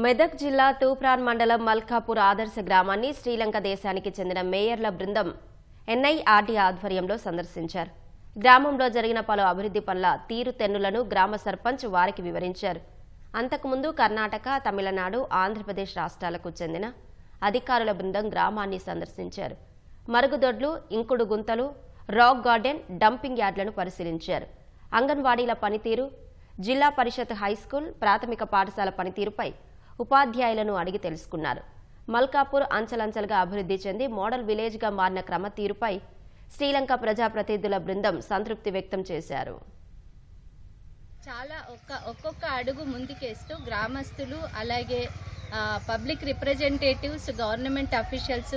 మెదక్ జిల్లా తూప్రాన్ మండలం మల్కాపూర్ ఆదర్శ గ్రామాన్ని శ్రీలంక దేశానికి చెందిన మేయర్ల బృందం ఎన్ఐఆర్డీ ఆధ్వర్యంలో సందర్శించారు. గ్రామంలో జరిగిన పలు అభివృద్ధి పనుల తీరుతెన్నులను గ్రామ సర్పంచ్ వారికి వివరించారు. అంతకుముందు కర్ణాటక, తమిళనాడు, ఆంధ్రప్రదేశ్ రాష్ట్రాలకు చెందిన అధికారుల బృందం గ్రామాన్ని సందర్శించారు. మరుగుదొడ్లు, ఇంకుడు గుంతలు, రాక్ గార్డెన్, డంపింగ్ యార్డులను పరిశీలించారు. అంగన్వాడీల పనితీరు, జిల్లా పరిషత్ హైస్కూల్, ప్రాథమిక పాఠశాల పనితీరుపై ఉపాధ్యాయులను అడిగి తెలుసుకున్నారు. మల్కాపూర్ అంచెలంచెలుగా అభివృద్ధి చెంది మోడల్ విలేజ్గా మారిన క్రమ తీరుపై శ్రీలంక ప్రజాప్రతినిధుల బృందం సంతృప్తి వ్యక్తం చేశారు. చాలా ఒక్కొక్క అడుగు ముందుకేస్తూ గ్రామస్తులు, అలాగే public representatives, government officials,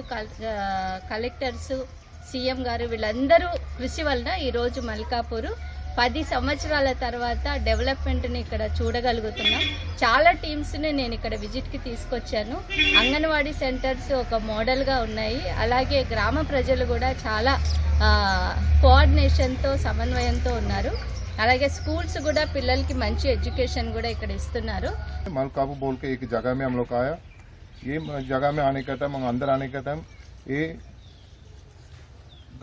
collectors, CM గారు వీళ్ళందరూ కృషి వలన ఈరోజు మల్కాపూర్ 10 సంవత్సరాల తర్వాత డెవలప్మెంట్ని ఇక్కడ చూడగలుగుతున్నాం. చాలా టీమ్స్ని నేను ఇక్కడ విజిట్కి తీసుకొచ్చాను. అంగన్వాడీ సెంటర్స్ ఒక మోడల్గా ఉన్నాయి. అలాగే గ్రామ ప్రజలు కూడా చాలా కోఆర్డినేషన్తో, సమన్వయంతో ఉన్నారు. అలాగే స్కూల్స్ కూడా పిల్లలకి మంచి ఎడ్యుకేషన్ కూడా ఇక్కడ ఇస్తున్నారు. मलकापुर बोल के एक जगह में हम लोग आया. ये जगह में आने का टाइम, अंदर आने का टाइम ये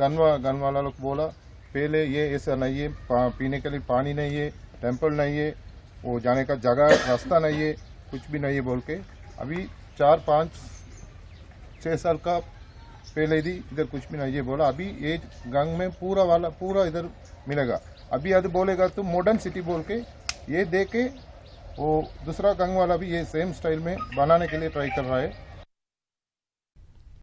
गन वाला लोग बोला पहले ये ऐसा नहीं है, पीने के लिए पानी नहीं है, टेम्पल नहीं है, वो जाने का जगह रास्ता नहीं है, कुछ भी नहीं है बोल के अभी 4-5-6 साल का पहले ही इधर कुछ भी नहीं है बोला. अभी ये गंग में पूरा इधर मिलेगा. अभी आज बोलेगा तो मॉडर्न सिटी बोल के ये दे के वो दूसरा गंग वाला भी ये सेम स्टाइल में बनाने के लिए ट्राई कर रहा है.